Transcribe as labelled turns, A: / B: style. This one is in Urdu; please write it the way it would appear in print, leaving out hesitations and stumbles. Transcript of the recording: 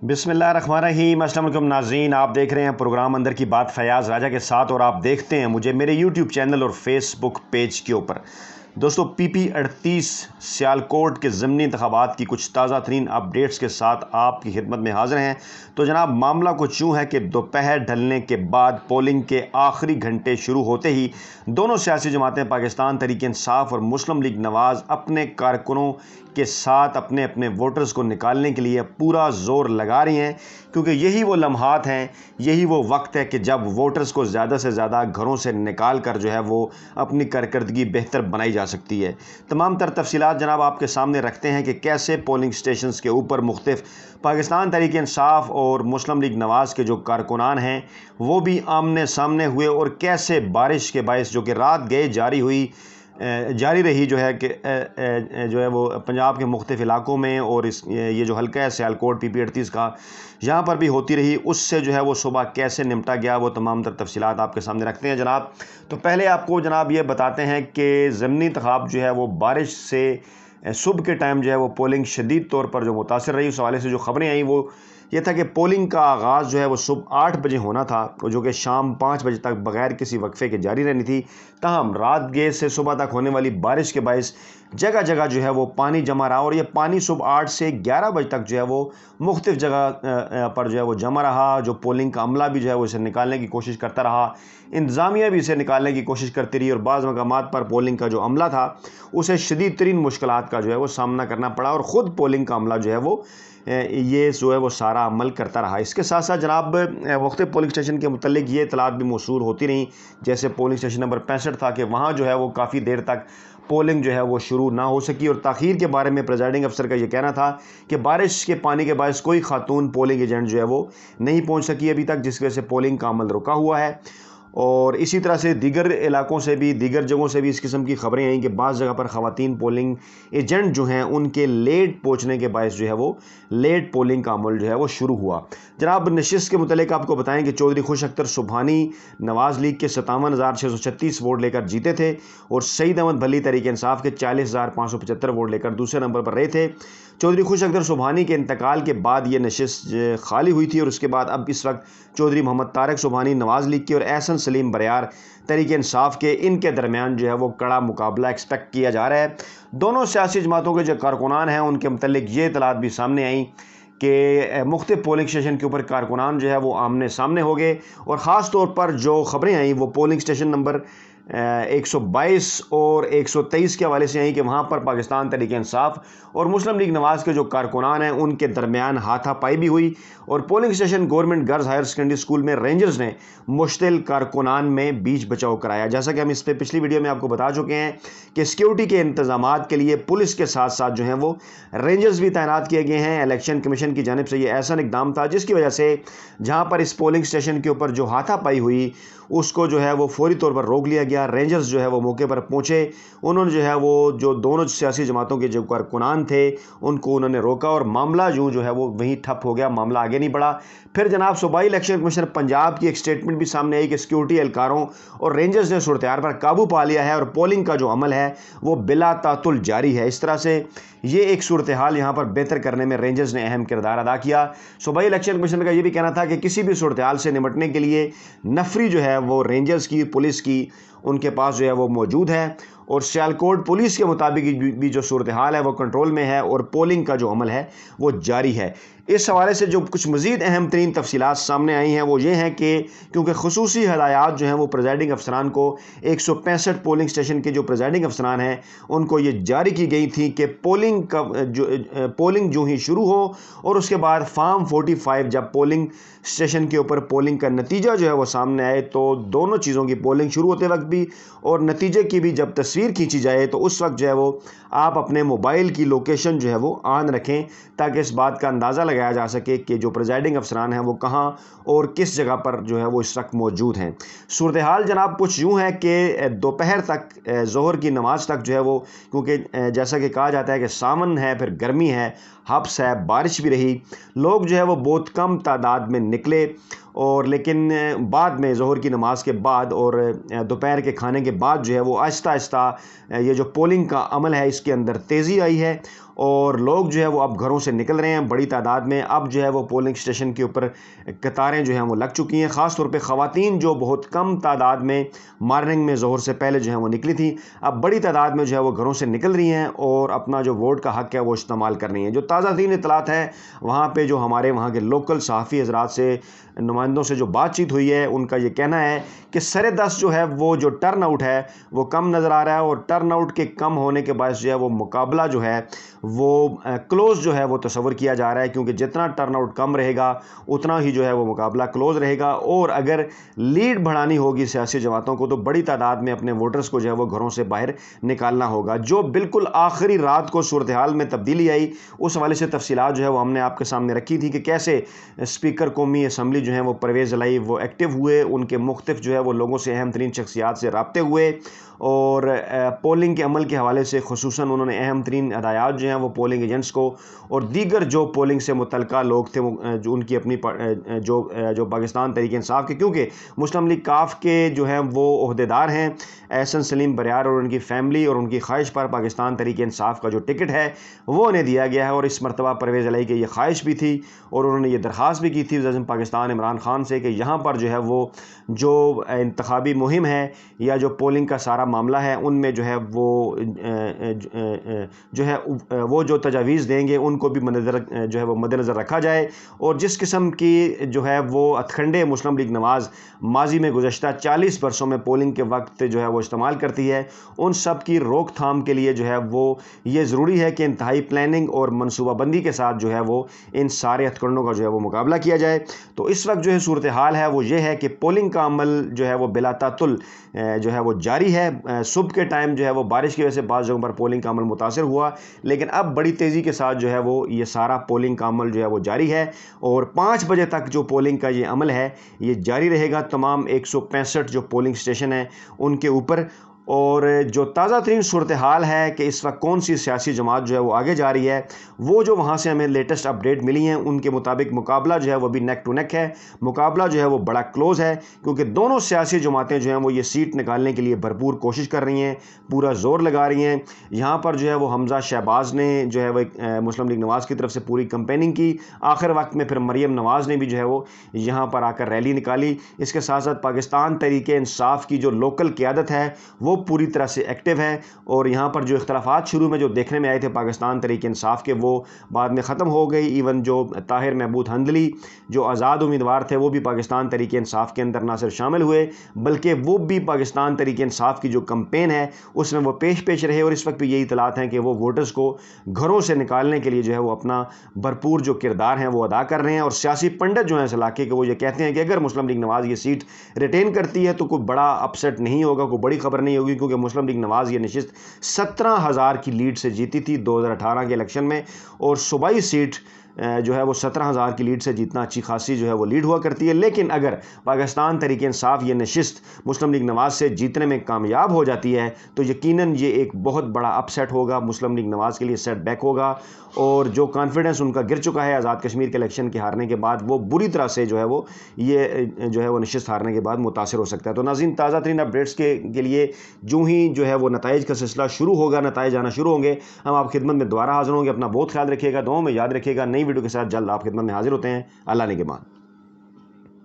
A: بسم اللہ الرحمن الرحیم۔ السلام علیکم ناظرین، آپ دیکھ رہے ہیں پروگرام اندر کی بات فیاض راجہ کے ساتھ، اور آپ دیکھتے ہیں مجھے میرے یوٹیوب چینل اور فیس بک پیج کے اوپر۔ دوستو PP38 سیالکوٹ کے ضمنی انتخابات کی کچھ تازہ ترین اپڈیٹس کے ساتھ آپ کی خدمت میں حاضر ہیں۔ تو جناب معاملہ کچھ یوں ہے کہ دوپہر ڈھلنے کے بعد پولنگ کے آخری گھنٹے شروع ہوتے ہی دونوں سیاسی جماعتیں پاکستان تحریک انصاف اور مسلم لیگ نواز اپنے کارکنوں کے ساتھ اپنے ووٹرز کو نکالنے کے لیے پورا زور لگا رہی ہیں، کیونکہ یہی وہ لمحات ہیں، یہی وہ وقت ہے کہ جب ووٹرز کو زیادہ سے زیادہ گھروں سے نکال کر جو ہے وہ اپنی کارکردگی بہتر بنائی جا سکتی ہے۔ تمام تر تفصیلات جناب آپ کے سامنے رکھتے ہیں کہ کیسے پولنگ سٹیشنز کے اوپر مختلف پاکستان تحریک انصاف اور مسلم لیگ نواز کے جو کارکنان ہیں وہ بھی آمنے سامنے ہوئے، اور کیسے بارش کے باعث جو کہ رات گئے جاری رہی جو ہے وہ پنجاب کے مختلف علاقوں میں، اور یہ جو حلقہ ہے سیالکوٹ PP38 کا یہاں پر بھی ہوتی رہی، اس سے جو ہے وہ صبح کیسے نمٹا گیا، وہ تمام تر تفصیلات آپ کے سامنے رکھتے ہیں جناب۔ تو پہلے آپ کو جناب یہ بتاتے ہیں کہ ضمنی انتخاب جو ہے وہ بارش سے صبح کے ٹائم جو ہے وہ پولنگ شدید طور پر جو متاثر رہی، اس حوالے سے جو خبریں آئیں وہ یہ تھا کہ پولنگ کا آغاز جو ہے وہ صبح 8 بجے ہونا تھا، جو کہ شام 5 بجے تک بغیر کسی وقفے کے جاری رہنی تھی۔ تاہم رات گئے سے صبح تک ہونے والی بارش کے باعث جگہ جگہ جو ہے وہ پانی جمع رہا، اور یہ پانی صبح 8 سے 11 بجے تک جو ہے وہ مختلف جگہ پر جو ہے وہ جمع رہا۔ جو پولنگ کا عملہ بھی جو ہے وہ اسے نکالنے کی کوشش کرتا رہا، انتظامیہ بھی اسے نکالنے کی کوشش کرتی رہی، اور بعض مقامات پر پولنگ کا جو عملہ تھا اسے شدید ترین مشکلات کا جو ہے وہ سامنا کرنا پڑا، اور خود پولنگ کا عملہ جو ہے وہ وہ سارا عمل کرتا رہا۔ اس کے ساتھ ساتھ جناب مختلف پولنگ سٹیشن کے متعلق یہ اطلاعات بھی موصول ہوتی رہیں، جیسے پولنگ سٹیشن نمبر 65 تھا کہ وہاں جو ہے وہ کافی دیر تک پولنگ جو ہے وہ شروع نہ ہو سکی، اور تاخیر کے بارے میں پریزائڈنگ افسر کا یہ کہنا تھا کہ بارش کے پانی کے باعث کوئی خاتون پولنگ ایجنٹ جو ہے وہ نہیں پہنچ سکی ابھی تک، جس کی وجہ سے پولنگ کا عمل رکا ہوا ہے۔ اور اسی طرح سے دیگر علاقوں سے بھی، دیگر جگہوں سے بھی اس قسم کی خبریں آئیں کہ بعض جگہ پر خواتین پولنگ ایجنٹ جو ہیں ان کے لیٹ پہنچنے کے باعث جو ہے وہ لیٹ پولنگ کا عمل جو ہے وہ شروع ہوا۔ جناب نشست کے متعلق آپ کو بتائیں کہ چودھری خوش اختر سبحانی نواز لیگ کے 57,636 ووٹ لے کر جیتے تھے، اور سعید احمد بھلی تحریک انصاف کے 40,575 ووٹ لے کر دوسرے نمبر پر رہے تھے۔ چودھری خوش اختر سبحانی کے انتقال کے بعد یہ نشست خالی ہوئی تھی، اور اس کے بعد اب اس وقت چودھری محمد طارق سبحانی نواز لیگ کے اور احسن سلیم بریار تحریک انصاف کے ان کے درمیان جو ہے وہ کڑا مقابلہ ایکسپیکٹ کیا جا رہا ہے۔ دونوں سیاسی جماعتوں کے جو کارکنان ہیں ان کے متعلق یہ اطلاعات بھی سامنے آئیں کہ مختلف پولنگ سٹیشن کے اوپر کارکنان جو ہے وہ آمنے سامنے ہو گئے، اور خاص طور پر جو خبریں آئیں وہ پولنگ سٹیشن نمبر 122 اور 123 کے حوالے سے آئیں کہ وہاں پر پاکستان تحریک انصاف اور مسلم لیگ نواز کے جو کارکنان ہیں ان کے درمیان ہاتھا پائی بھی ہوئی، اور polling station government girls higher secondary school میں رینجرز نے مشتعل کارکنان میں بیچ بچاؤ کرایا۔ جیسا کہ ہم اس پہ پچھلی ویڈیو میں آپ کو بتا چکے ہیں کہ سیکیورٹی کے انتظامات کے لیے پولیس کے ساتھ ساتھ جو ہیں وہ رینجرز بھی تعینات کیے گئے ہیں۔ الیکشن کمیشن کی جانب سے یہ ایسا اقدام تھا جس کی وجہ سے جہاں پر اس پولنگ سٹیشن کے اوپر جو ہاتھا پائی ہوئی اس کو جو ہے وہ فوری طور پر روک لیا گیا۔ رینجرز جو ہے وہ موقع پر پہنچے، انہوں نے جو ہے وہ جو دونوں سیاسی جماعتوں کے جو کارکنان تھے ان کو انہوں نے روکا، اور معاملہ جو ہے وہ وہیں ٹھپ ہو گیا، معاملہ آگے نہیں بڑھا۔ پھر جناب صوبائی الیکشن کمیشنر پنجاب کی ایک سٹیٹمنٹ بھی سامنے آئی کہ سیکیورٹی اہلکاروں اور رینجرز نے صورتحال پر قابو پا لیا ہے، اور پولنگ کا جو عمل ہے وہ بلا تعطل جاری ہے۔ اس طرح سے یہ ایک صورتحال یہاں پر بہتر کرنے میں رینجرز نے اہم کردار ادا کیا۔ صوبائی الیکشن کمیشن کا یہ بھی کہنا تھا کہ کسی بھی صورتحال سے نمٹنے کے لیے نفری جو ہے وہ رینجرز کی، پولیس کی ان کے پاس جو ہے وہ موجود ہے، اور سیالکوٹ پولیس کے مطابق بھی جو صورتحال ہے وہ کنٹرول میں ہے، اور پولنگ کا جو عمل ہے وہ جاری ہے۔ اس حوالے سے جو کچھ مزید اہم ترین تفصیلات سامنے آئی ہیں وہ یہ ہیں کہ کیونکہ خصوصی ہدایات جو ہیں وہ پریزائڈنگ افسران کو 165 پولنگ سٹیشن کے جو پریزائڈنگ افسران ہیں ان کو یہ جاری کی گئی تھی کہ پولنگ جو ہی شروع ہو، اور اس کے بعد فارم 45 جب پولنگ سٹیشن کے اوپر پولنگ کا نتیجہ جو ہے وہ سامنے آئے تو دونوں چیزوں کی پولنگ شروع ہوتے وقت بھی اور نتیجے کی بھی جب تصویر کھینچی جائے تو اس وقت جو ہے وہ آپ اپنے موبائل کی لوکیشن جو ہے وہ آن رکھیں، تاکہ اس بات کا اندازہ لگایا جا سکے کہ جو پریزائڈنگ افسران ہیں وہ کہاں اور کس جگہ پر جو ہے وہ اس وقت موجود ہیں۔ صورتحال جناب کچھ یوں ہے کہ دوپہر تک، ظہر کی نماز تک جو ہے وہ، کیونکہ جیسا کہ کہا جاتا ہے کہ ساون ہے، پھر گرمی ہے، حبس ہے، بارش بھی رہی، لوگ جو ہے وہ بہت کم تعداد میں نکلے، اور لیکن بعد میں ظہر کی نماز کے بعد اور دوپہر کے کھانے کے بعد جو ہے وہ آہستہ آہستہ یہ جو پولنگ کا عمل ہے اس کے اندر تیزی آئی ہے، اور لوگ جو ہے وہ اب گھروں سے نکل رہے ہیں بڑی تعداد میں. اب جو ہے وہ پولنگ اسٹیشن کے اوپر قطاریں جو ہیں وہ لگ چکی ہیں, خاص طور پہ خواتین جو بہت کم تعداد میں مارننگ میں ظہر سے پہلے جو ہے وہ نکلی تھیں, اب بڑی تعداد میں جو ہے وہ گھروں سے نکل رہی ہیں اور اپنا جو ووٹ کا حق ہے وہ استعمال کر رہی ہیں. جو تازہ ترین اطلاعات ہیں وہاں پہ جو ہمارے وہاں کے لوکل صحافی حضرات سے نمائندوں سے جو بات چیت ہوئی ہے, ان کا یہ کہنا ہے کہ 10:30 جو ہے وہ جو ٹرن آؤٹ ہے وہ کم نظر آ رہا ہے, اور ٹرن آؤٹ کے کم ہونے کے باعث جو ہے وہ مقابلہ جو ہے وہ کلوز جو ہے وہ تصور کیا جا رہا ہے, کیونکہ جتنا ٹرن آؤٹ کم رہے گا اتنا ہی جو ہے وہ مقابلہ کلوز رہے گا. اور اگر لیڈ بڑھانی ہوگی سیاسی جماعتوں کو تو بڑی تعداد میں اپنے ووٹرز کو جو ہے وہ گھروں سے باہر نکالنا ہوگا. جو بالکل آخری رات کو صورتحال میں تبدیلی آئی, اس حوالے سے تفصیلات جو ہے وہ ہم نے آپ کے سامنے رکھی تھی کہ کیسے اسپیکر قومی اسمبلی جو ہیں وہ پرویز الہی وہ ایکٹیو ہوئے, ان کے مختلف جو ہے وہ لوگوں سے اہم ترین شخصیات سے رابطے ہوئے, اور پولنگ کے عمل کے حوالے سے خصوصاً انہوں نے اہم ترین ہدایات جو ہیں وہ پولنگ ایجنٹس کو اور دیگر جو پولنگ سے متعلقہ لوگ تھے جو ان کی اپنی جو پاکستان تحریک انصاف کے, کیونکہ مسلم لیگ کاف کے جو ہیں وہ عہدیدار ہیں احسن سلیم بریار اور ان کی فیملی, اور ان کی خواہش پر پاکستان تحریک انصاف کا جو ٹکٹ ہے وہ انہیں دیا گیا ہے. اور اس مرتبہ پرویز الہی کی یہ خواہش بھی تھی اور انہوں نے یہ درخواست بھی کی تھی وزیر اعظم پاکستان عمران خان سے کہ یہاں پر جو ہے وہ جو انتخابی مہم ہے یا جو پولنگ کا سارا معاملہ ہے ان میں جو ہے وہ جو تجاویز دیں گے ان کو بھی جو ہے وہ مد نظر رکھا جائے, اور جس قسم کی جو ہے وہ ہتھکنڈے مسلم لیگ نواز ماضی میں گزشتہ 40 برسوں میں پولنگ کے وقت جو ہے وہ استعمال کرتی ہے, ان سب کی روک تھام کے لیے جو ہے وہ یہ ضروری ہے کہ انتہائی پلاننگ اور منصوبہ بندی کے ساتھ جو ہے وہ ان سارے ہتھکنڈوں کا جو ہے وہ مقابلہ کیا جائے. تو اس وقت جو ہے صورتحال ہے وہ یہ ہے کہ پولنگ کا عمل جو ہے وہ بلا تعطل جو ہے وہ جاری ہے. صبح کے ٹائم جو ہے وہ بارش کی وجہ سے بعض جگہوں پر پولنگ کا عمل متاثر ہوا, لیکن اب بڑی تیزی کے ساتھ جو ہے وہ یہ سارا پولنگ کا عمل جو ہے وہ جاری ہے, اور 5 بجے تک جو پولنگ کا یہ عمل ہے یہ جاری رہے گا تمام 165 جو پولنگ اسٹیشن ہیں ان کے اوپر. اور جو تازہ ترین صورتحال ہے کہ اس وقت کون سی سیاسی جماعت جو ہے وہ آگے جا رہی ہے, وہ جو وہاں سے ہمیں لیٹسٹ اپڈیٹ ملی ہیں ان کے مطابق مقابلہ جو ہے وہ بھی نیک ٹو نیک ہے, مقابلہ جو ہے وہ بڑا کلوز ہے, کیونکہ دونوں سیاسی جماعتیں جو ہیں وہ یہ سیٹ نکالنے کے لیے بھرپور کوشش کر رہی ہیں, پورا زور لگا رہی ہیں. یہاں پر جو ہے وہ حمزہ شہباز نے جو ہے وہ مسلم لیگ نواز کی طرف سے پوری کمپیننگ کی, آخر وقت میں پھر مریم نواز نے بھی جو ہے وہ یہاں پر آ کر ریلی نکالی. اس کے ساتھ ساتھ پاکستان تحریک انصاف کی جو لوکل قیادت ہے وہ پوری طرح سے ایکٹیو ہے, اور یہاں پر جو اختلافات شروع میں جو دیکھنے میں آئے تھے پاکستان تحریک انصاف کے وہ بعد میں ختم ہو گئی. ایون جو طاہر محمود حندلی جو آزاد امیدوار تھے وہ بھی پاکستان تحریک انصاف کے اندر نہ صرف شامل ہوئے بلکہ وہ بھی پاکستان تحریک انصاف کی جو کمپین ہے اس میں وہ پیش رہے, اور اس وقت بھی یہی اطلاعات ہیں کہ وہ ووٹرز کو گھروں سے نکالنے کے لیے جو ہے وہ اپنا بھرپور جو کردار ہیں وہ ادا کر رہے ہیں. اور سیاسی پنڈت جو ہیں اس علاقے کے وہ یہ کہتے ہیں کہ اگر مسلم لیگ نواز یہ سیٹ ریٹین کرتی ہے تو کوئی بڑا اپسیٹ نہیں ہوگا, کوئی بڑی خبر نہیں ہوگی, کیونکہ مسلم لیگ نواز یہ نشست 17,000 کی لیڈ سے جیتی تھی 2018 کے الیکشن میں, اور صوبائی سیٹ جو ہے وہ 17,000 کی لیڈ سے جیتنا اچھی خاصی جو ہے وہ لیڈ ہوا کرتی ہے. لیکن اگر پاکستان تحریک انصاف یہ نشست مسلم لیگ نواز سے جیتنے میں کامیاب ہو جاتی ہے تو یقیناً یہ ایک بہت بڑا اپ سیٹ ہوگا, مسلم لیگ نواز کے لیے سیٹ بیک ہوگا, اور جو کانفیڈنس ان کا گر چکا ہے آزاد کشمیر کے الیکشن کے ہارنے کے بعد وہ بری طرح سے جو ہے وہ یہ جو ہے وہ نشست ہارنے کے بعد متاثر ہو سکتا ہے. تو ناظرین تازہ ترین اپڈیٹس کے لیے جو ہی جو ہے وہ نتائج کا سلسلہ شروع ہوگا, نتائج آنا شروع ہوں گے, ہم آپ خدمت میں دوبارہ حاضر ہوں گے. اپنا بہت خیال رکھیے گا, دعاؤں میں یاد رکھیے گا. نئی ویڈیو کے ساتھ جلد آپ خدمت میں حاضر ہوتے ہیں. اللہ نگہبان.